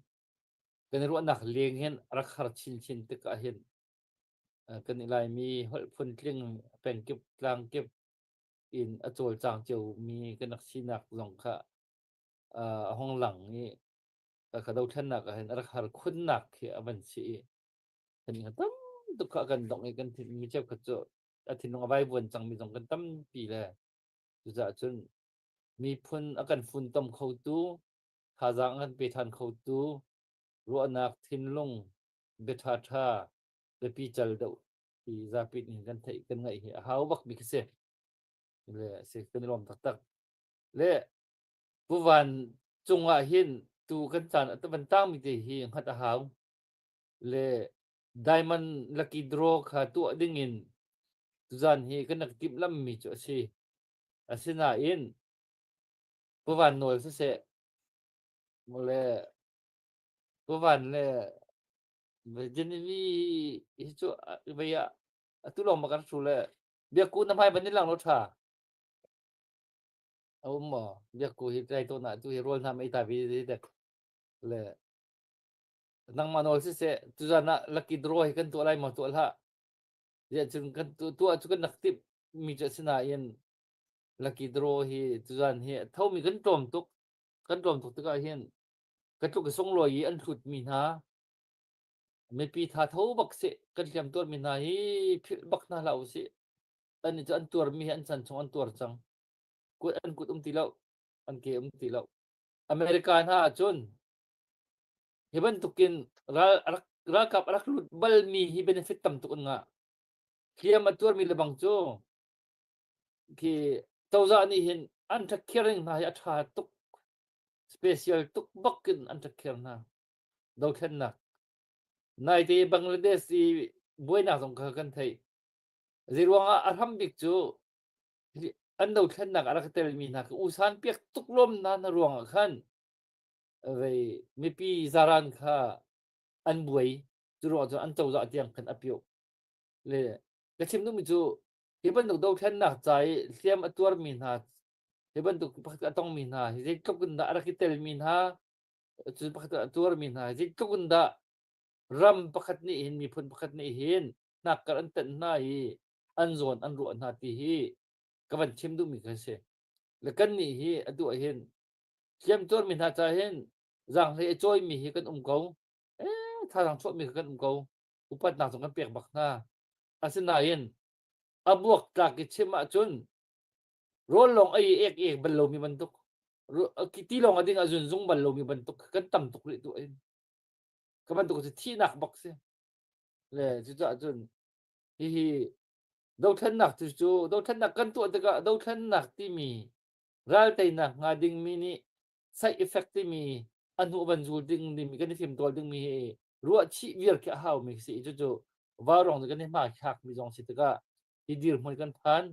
kan ro nak leng hen rakhar chin chin te ka hen kan ilai mi hol phun tling pen kip tlang kip in a chol chang cheu mi kan nak sinak zong kha hong lang ni ka đầu thân nặc hen rakhar khun nak hi aban si kan tam tu ka kan dong kan ti mi chep ka cho a tin nong vai buan chang mi zong kan tam pi le tu za chunมีพุ่นอากันฝุ่นต้มเข้าตู้ทาจางกันไปทานเข้าตู้รัวนักทิ้นลงเบทาทาเบปีจัลเดาที่จะปิดนี่กันไทยกันไงเหี้ยหาวบักบิกเสเลยเสกันรวมตักตักเลยผู้วันจงอาหินตูกันจานอัตบันตั้งมีแต่เฮียงหัดหาวเลยได้มันลักกี้ดรอค่ะตัวดิ่งินตุจานเฮียกันนักติบลำมีจ่อสิอาศินาอินผู้วันหน่วยเสมเลยผู้วันเลยเจนวีฮิจุเบียตุลงมากันสุเลยเบียกูน้ำให้บันนี่หลังรถถ่าเอาหมอเบียกูฮิตใจตัวน่ะตัวฮิโร่ทำไอ้ตาวีเด็กเลยนังมาโนเสตุจานะลักกี้ดรอให้กันตัวอะไรมาตัวละเดี๋ยวจึงกันตัวจุกันนักติบมีจะสนาเย็นลักกี้ดรอฮีตุจานเฮเท่ามีกันตรมตุกตะกาเห็นกันตุกส่งลอยอันสุดมีนะไม่ปีท่าเท่าบักเสกันเตรียมตัวมีนะฮีพิบักน่าเล่าเสอันนี้จะอันตัวมีอันสันชงอันตัวจังกูอันกูตีเล่าอันเกตีเล่าอเมริกาฮะจนเฮบันตุกินรักกับรักลุดบัลมีฮีเบเนฟิตตัมตุกงะเขียมาตัวมีระบังโจที่เจ้าจานี่เห็นอันทักเคียริงนะยะท่าตุกspecial tuk bakin antakir na daw khen na nai ti bangladesh si boina song ka kan thai zirwanga arham bik chu an daw khen na ara tel mi na usan piak tuklom na ruang khan ve mi pi zaran kha an buai chu ro chu an chau za tiang khan apio le ka chim nu mi chu hiban daw khen na chai siam atwar mi na hiban tu pakhat atong min ha hi tukunda arakitel min ha chu pakhat atur min ha hi tukunda ram pakhat ni hin mi phun pakhat ni hin nak kar an tan na hi an zon an ru na ti hi kawan chim du mi ka se le kan ni hi adu a hin chem tur min ha cha hin jang le choi mi hi kan ko tha jang chot mi kan ko upat na song kan pek bak na asin na hin abuak ta ki chima chun rol long ai ek ballo mi bantuk kiti long ading azun zung ballo mi bantuk kan tam tuk ri tu in ka bantuk thi nak bak se le chu cha chun hi do than nak chu do than nak kan tu daga do than nak ti mi ral tai na nga ding mi ni side effect ti mi anu ban zu ding ni mi kan film tol ding mi ruwa chi wir kya haw mi si chu warong kan ma khak mi jong si taga hi dir mon kan phan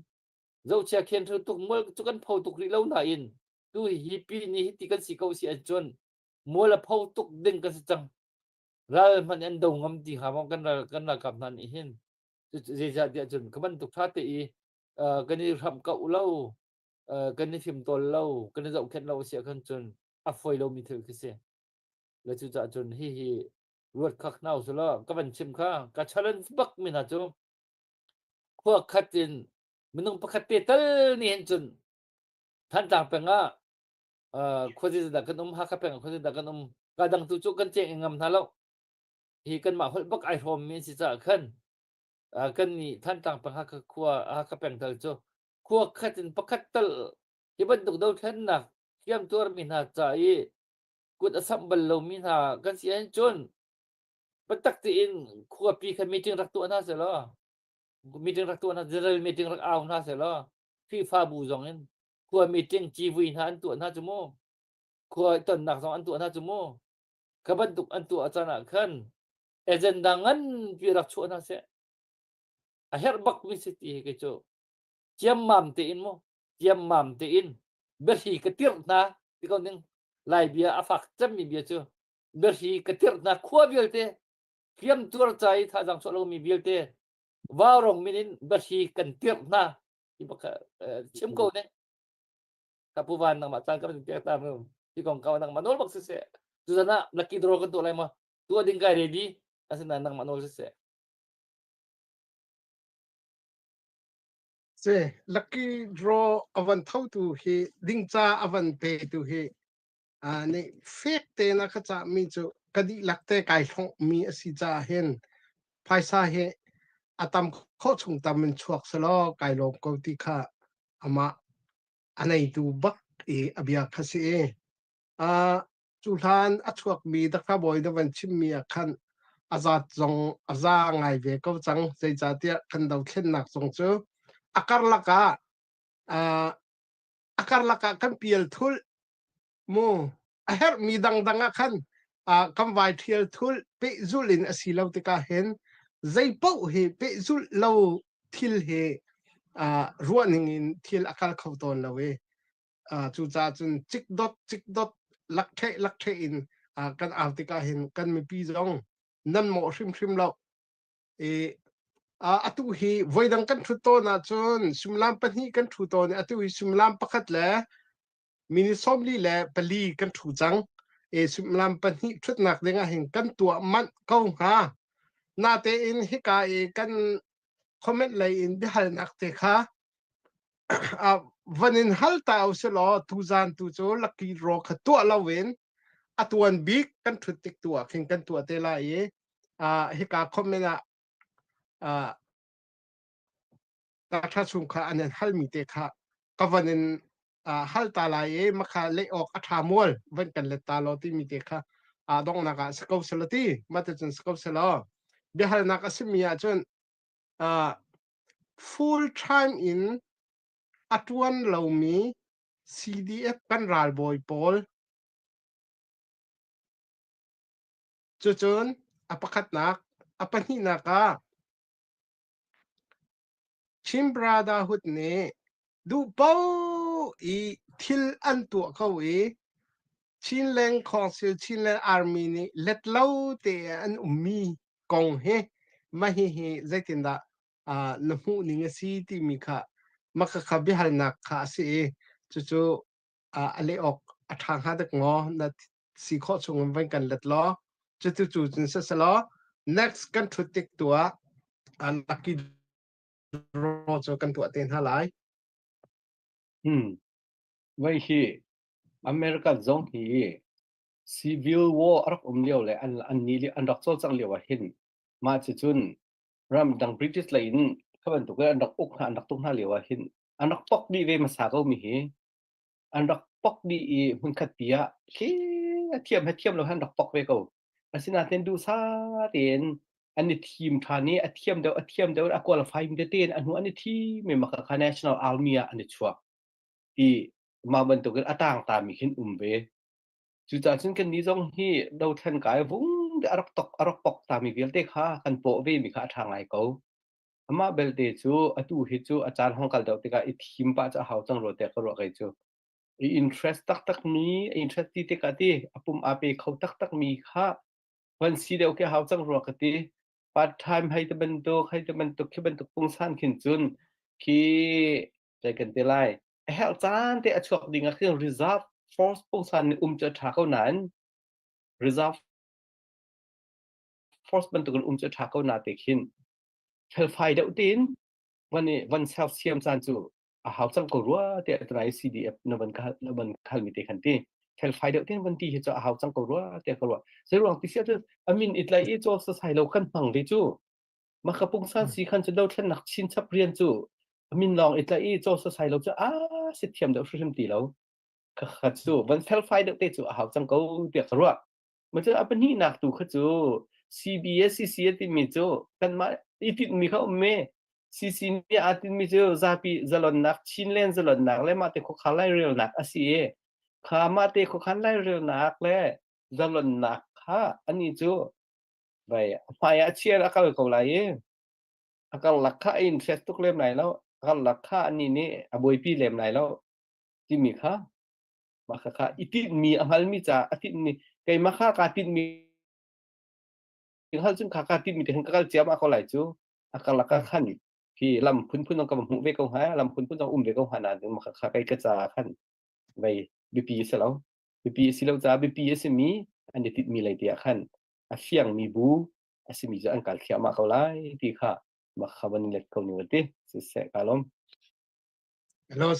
dẫu chia khen thôi tục mua cho căn phâu tục đi lâu nãy in tu hi pi ni hi tikan si câu si an chon mua là phâu tục đinh cái chăng ra mình ăn đầu ngâm thì hà mong căn là cảm nan hin gì ra địa chun các bạn tục phát thì cái này làm cậu lâu cái này phim tồn lâu cái này dẫu khen lâu sẽ căn chun à phơi lâu mi thử cái gì là chú dạ chun hi ruột khắc nào rồi lo các bạn chim kha cả challenge bắc mình hả chú khoa khát tin mình nông pakhat pe tal ni hen chun than tang penga khoji da kan ha kha peng khoji da kan ka dang tu chu kan cheng ngam thalo hi kan ma hol bak ai hom mi si cha khan kan ni than tang peng ha kha khua ha kha peng thal chu khua khatin pakhat tal hi ban duk dau than na kiam tur min ha cha yi kut asam bal lo min ha kan si hen chun patak ti in khua pi khan meeting rak tu na se lo meeting rak tu na general meeting rak aw na se lo FIFA bu zong en khua meeting TV na an tu na chumo khua ton nak zong an tu na chumo ka ban duk an tu achana khan agenda ngan pi rak chu na se a her bak mi se ti ke chu chiam mam te in mo chiam mam te in ber hi ka tir na ti kon ning lai bia afak cham mi bia chu ber hi ka tir na khua bial te kiam tur chai tha jang so lo mi bial te warong minin ber hi kan tir na ti bak chim ko ne kapuan nang matan ka tiyak tam no ti kong kawan nang manol magsise tu sana lucky draw kan tu lai mo tu ading ka ready kasi nang manol sise se lucky draw avan thau tu he ding cha avan pe tu he ne fake te na kha cha mi chu kadi lakte kai thong mi asi cha hen phaisa he atam kho chung tam min chuak salo kai lom ko ti kha ama anei tu bak e abia khasi e a chu hlan a chuak mi da kha boy da van chim mi a khan azat zong aza ngai ve ko chang sei cha tia khan dau thlen nak zong chu akar laka a akar laka kan piel thul mo a her mi dang danga khan a kam vai thiel thul pe zulin asilo te ka hen zai po he pe zul lo thil he a ruaning in thil akal khau ton lawe a chu cha chun chik dot lak the in a kan artika hin kan mi pi zong nan mo hrim lo e atu hi voidang kan thu to na chun sumlam pani kan thu to ne atu hi sumlam pakhat le mini somli le pali kan thu chang e sumlam pani thut nak denga hin kan tua man ko ha na te in hika e kan comment lai in bi hal nak te kha a vanin hal ta au se lo tu zan tu cho lucky draw kha to lawen atuan big kan thut tik tua khin kan tua te la e hika comment a ta tha chung kha anen hal mi te kha kavanin hal ta la e makha le ok atha mol van kan le ta lo ti mi te kha dong na ka skau selati mata chun skau selo bi hal na ka simia chun full time in atuan lo mi CDF kan ral boy pol chuchun apakat nak apani na ka chimbrada hut ne du pau i thil an tu kho we chin leng council chin leng army ni let lo te an ummi kong he ma hi zaitin da na mu ni nga si ti mi kha maka kha bi hal nak kha si chu chu ale ok athang ha dak ngo na si kho chung van kan let lo chu chu chu chin sa lo next kan thu tik tua lucky draw cho kan tua ten ha lai vậy hi America zong hi civil war arak liao le an ni li an dak chol chang liao hin ma chi chun ram dang British la in khaban tu an dak uk an dak tung ha liao hin an dak pok di ve ma sa ko mi hi an dak pok di i mun khat pia ke thiam lo han dak pok ve ko asina ten du sa tenอันนี้ทีมท่านี้เทียมเดียวอควอลิฟายมีเต้นอันหัวอันนี้ที่ไม่มากับ national army อันนี้ชัวที่มาบรรทุกกันต่างตามมีขึ้นเวจุดจากซึ่งกันนี้ต้องที่เราแทนกายวุ้งเดี๋ยวอรักปอกตามมีเวลเตค่ะกันโปเวมีค่าทางไงเขามาเบลเตจูตูฮิจูอาจารย์ห้องกันเดียวที่กันทีมป้าจะหาจังรถแต่ก็รถไงจูinterest ตักมี interest ที่เตกันที่ปุ่มอาเปเขาตักมีค่ะวันสีเดียวแค่หาจังรถกันที่part time ให้จะเป็นตัวแค่เป็นตัวปุ่งสั้นขึ้นจนที่ใจกันเท่าไรเฮลจานที่ช่วงดิ่งคือ reserve force ปุ่งสั้นจะถากเอานั้น reserve force เป็นตัวจะถากเอานั้นแต่ขึ้นเฮลไฟเดียวดินวันเซลเซียมจานจูหาจังก็รู้ที่ตัวไหน CDF นบันคัลมีเตคันที่เฮลไฟเดียวดินวันที่จะหาจังก็รู้ที่ก็รู้ซึ่งหลังที่เสียจะอิตไลอีโจสใส่เราขั้นฟังเลยจูมาขับปุ่งสั้นสีขันจะเราท่านนักชินชับเรียนจูลองอิตาลีโจสใส่เราจะสิเทียมเดี๋ยวช่วยตีเราขัดจูวันเทลไฟเด็กเตจูหาจังก็เดี๋ยวรัวมันจะเป็นนี่หนักตัวขัดจู CBS CCS ที่มีจูกันมาอีติมีเขาเมCC มีอาทิตย์มีจูซาปีจะหล่นหนักชินเลนจะหล่นหนักแล้วมาเตะคุกขันไล่เร็วหนักอาศัยขามาเตะคุกขันไล่เร็วหนักแล้วจะหล่นหนักค่ะอันนี้จูไปพายเชียร์อาการเขาไหลอาการหลักค่าอินเฟสทุกเล่มไหนแล้วอาการหลักค่าอันนี้นี่อบวยพี่เล่มไหนแล้วที่มีค่ามาค่าอีติมีอาหารมีจ่าอาทิตย์นี้ไก่มาค่าการติดมีถึงขั้นซึ่งค่าการติดมีถึงการเจียมอาการไหลจูอาการหลักค่าขั้นที่ลำพุ่นต้องกำหูเวกเอาหาลำพุ่นต้องเวกเอาหานาถึงมาค่าไก่กระจาขั้น vậy BP sẽ lâu BP sẽ lâu ra BP sẽ mi anh để tít mi lại tiệt khăn phiang mi bu sẽ mi cho anh cả khi mà câu lại thì khá mà khaban lek câu nhiều thế sẽ kalom lo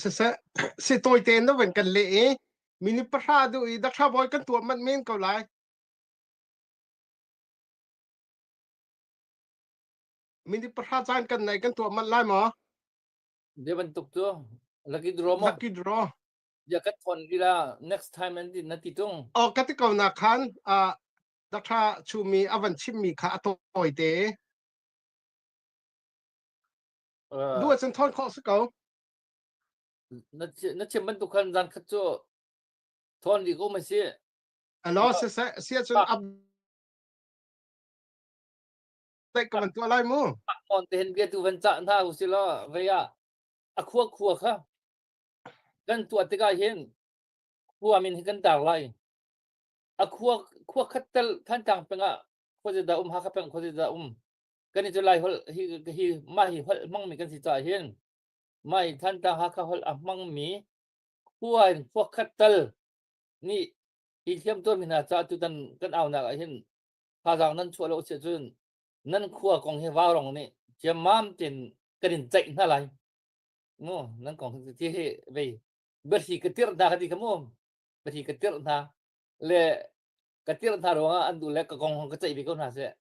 se tôi tên nó vẫn cần lệ mini pasha du i đặc sa boy kan tua man men câu lại mini pasha chan kan này kan tua man lại mà dia bentuk tu lucky draw mo lucky draw dia kat phone dia next time nanti tung cái câu nào khan đặc sa chu mi avan chim mi khá tôi tế đua chân thon khó sức câu nó chỉ bentuk kan dan kat tu thon di ko masih lo se chân up tay câu tua lại mu on ten dia tu van cha tha usila veya khua kha kan tu atika hin khua min kan tar lai khua khatal khan tang penga khoje da ha kha peng khoje da kan ni tu lai hol hi ma hi hol mang mi kan si cha hin mai than tang ha kha hol mang mi khua khatal ni hi thiam tu min ha cha tu dan kan au na hin pha jang nan chua lo che chun nan khua kong he vào rong ni chiam mam tin kan chạy na lai no nan kong ti he ve ber hi ka tir da di kamu ber hi ka tir na le ka tir na ro an du le ka kong ka chạy vi ko na se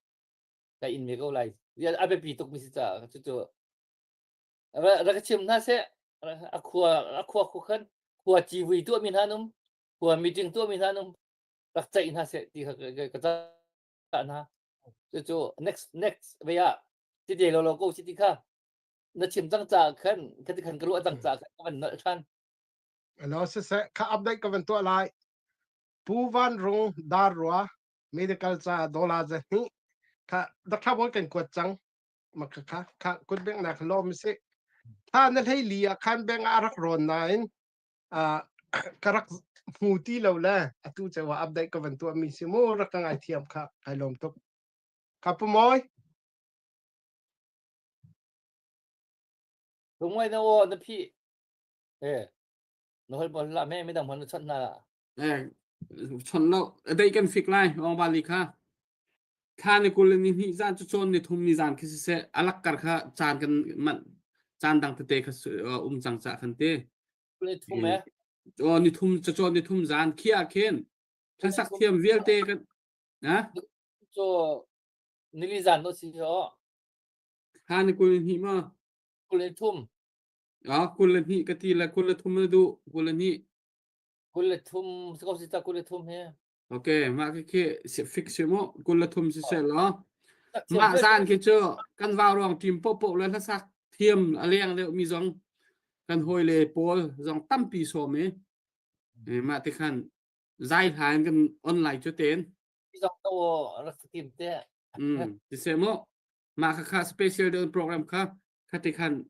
ka in me ko lai ya abe pi tok mi si cha chu chu ra ka chim na se khua khu khan khua chi vi tu min hanum khua meeting tu min hanum ka chạy na se ti ka ta na chu next ve ya ti de lo ko si ti kha na chim tang cha khan ka ti khan ka ru tang cha kan na than lo se khá update câu tua lại pu van rong dar roa medical cha dola je ni khá đặc sa boy kan quật chăng mà khá quật beng na lo mi se ta nên hay lia khan beng arak ron nine karak muti lo la atu che wa update câu tua mi se mo ra ka ngai thiam khá kai lom tok kapu moi đúng rồi nó phi nó hơi bol la mẹ mới đồng nó chọn là chọn lo đây kan fix lai ong bali kha kha ni kul ni hi zan chu chon ni thum ni zan khi se alak kar kha chan kan man chan dang te kha chang cha khan te lên thum mẹ ni thum chu chon ni thum zan khia khen than sak thiam vial te kan ha cho nili giản nó chỉ cho kha ni kul ni ma lên thum kul ni ka ti la kul thum du kul ni lên thum sao chỉ ta lên thum he ok ma ke se fix mo kul thum se lo ma zan ke cho kan vào rong tim po le la sak thiam aleng le mi zong kan hoi le pol zong tam pi so me ma te khan zai han kan online cho ten dòng tàu là tìm thế ti se mo ma kha special de program kha te khan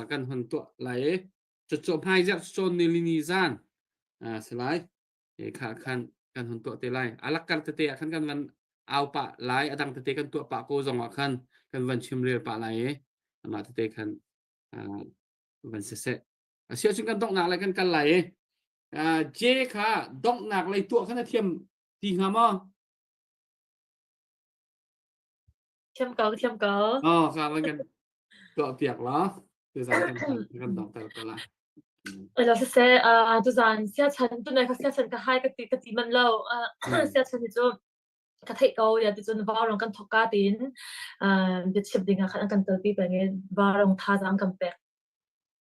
kan hon to lai cho hai jak chon ni lini zan selai kha khan kan hon to te lai alak kar te khan kan van au pa lai adang te kan to pa ko zong khan kan van chim re pa lai ma te khan van se sia chung kan dok nak lai kan lai je kha dok nak lai to khan thiam ti nga mo Thiam cớ kha lai kan to piak lo tu zan kan dok ta la là sẽ tôi dàn xe chân tôi này có xe chân cả hai cái tí mình lâu xe chân thì cho cái thấy câu ya thì cho vào trong căn thóc cá tín biết chụp định khả năng căn tự bị bệnh vào trong tha giang cầm bẹt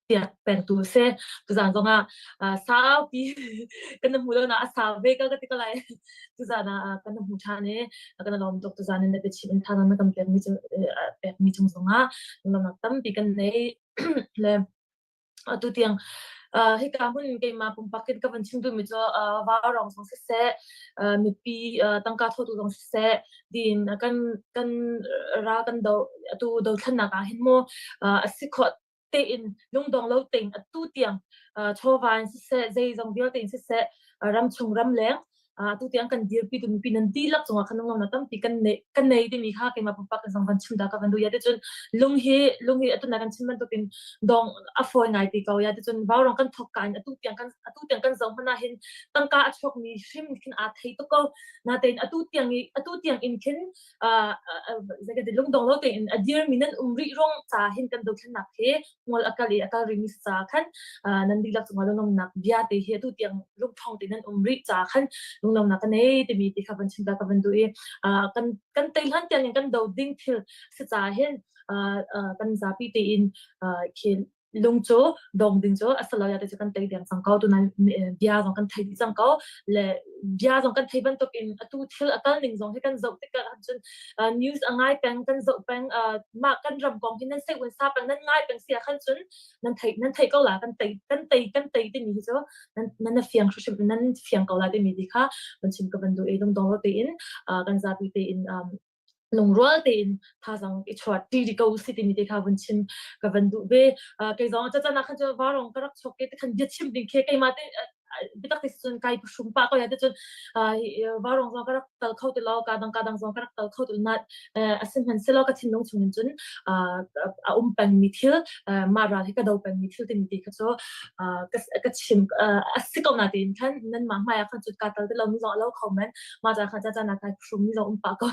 tiệt bẹt tu xe tôi dàn trong sao bị cái nấm mùi đó sao về cái tí cái này tôi dàn cái nấm mùi cha này cái nấm độc tôi dàn nên biết chụp tha giang cầm bẹt mi trong trong nhưng mà tâm bị cái này là tu tiếng hi ka hun ke ma pum paket ka van ching tu mi cho wa rong song se mi pi tangka tho tu rong se din kan ra kan do than na ka hin mo asikot te in lung dong lo ting tu tiang cho van se zai jong bial ting se ram chung ram leng tu tiang kan dir pi tu mi pinan di lak chunga khanung na tam pi kan nei ti mi kha ke ma papa kan sang van chim da ka van du ya de chun lung hi atu na kan chim man to pin dong a foi ngai ti ko ya de chun vaw rong kan thok kan atu tiang kan zong hana hin tang ka achok mi shim kin a thei to ko na ten atu tiang in kin zaga de lung dong lo te in a dir minan umri rong cha hin kan do khan nak he ngol akal ri mi cha khan nan di lak chunga long nak bia te hi atu tiang lung thong te nan umri cha khan lung long nak nei te mi ti kha van chim da ka van du e kan te han tiang kan do ding thil se cha hen kan za pi te in khel lung cho dong ding cho asala ya te kan te diang sang kau tu nan bia jong kan thai sang kau le bia jong kan thai ban to in atu thil akal ning jong he kan zo te ka chun news angai peng kan zo peng ma kan ram kong hin nan se wen sa peng nan ngai peng sia khan chun nan thai kau la kan te te ni cho nan na fiang shim nan fiang kau la te mi di kha ban chim ka ban du e dong dong lo te in kan za pi te in lung roal te in tha jang i chhuat ti ri ko si ti mi te kha ban chim ka ban du be ke jong cha na khan cho warong ka rak chok ke te khan je chim ding khe kai ma te bitak te sun kai pushum pa ko ya te chun warong jong ka rak tal khau te lo ka dang jong ka rak tal khau te na asin han se lo ka thin nong chung chun pang mi thil ma ra he ka do pang mi thil te mi te kha cho ka chim asikau na tin khan nan ma ma ya khan chu ka tal te lo mi zo lo khau man ma cha kha cha na kai pushum mi zo pa ko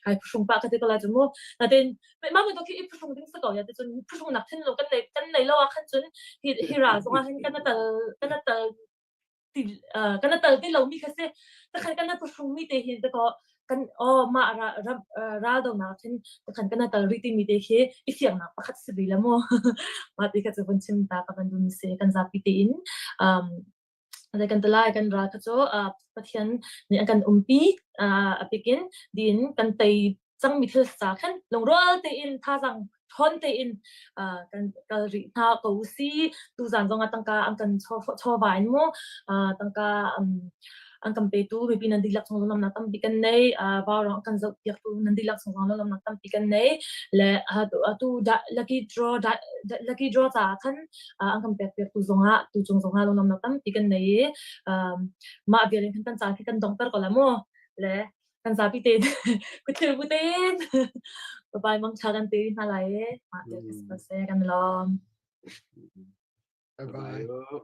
kai pushum pa ka te ko la chu mo na ten ma mo to ki pushum ding sa ko ya te chun pushum nak thin lo kan nei lo khan chun hi ra zo han kan ta ti kan ta te lo mi kha se ta khan kan ta pushum mi te hi te ko kan ma ra do na thin ta khan kan ta ri ti mi te he I fiang na pakhat se bi la mo ma ti ka chu bon chim ta ka ban dun se kan za pi te in ada kan tala kan ra ka cho pathian ni kan umpi apikin din kan tai chang mi thil sa khan long rol te in tha jang thon te in kan ka ri tha ko si tu zan jong atangka ang kan cho vain mo tangka ang kan pe tu mi pin nan dilak song lam na tam pikan nei ba rong kan zo yak tu nan dilak song lam na tam pikan nei le tu lucky draw ta khan ang kan pe tu zonga tu chung zonga lam na tam pikan nei ma biarin kan cha kan dong tar ko la mo le kan sa pi te ku thil bu te bye mang cha kan te na lai ma te kan se kan lom Bye bye.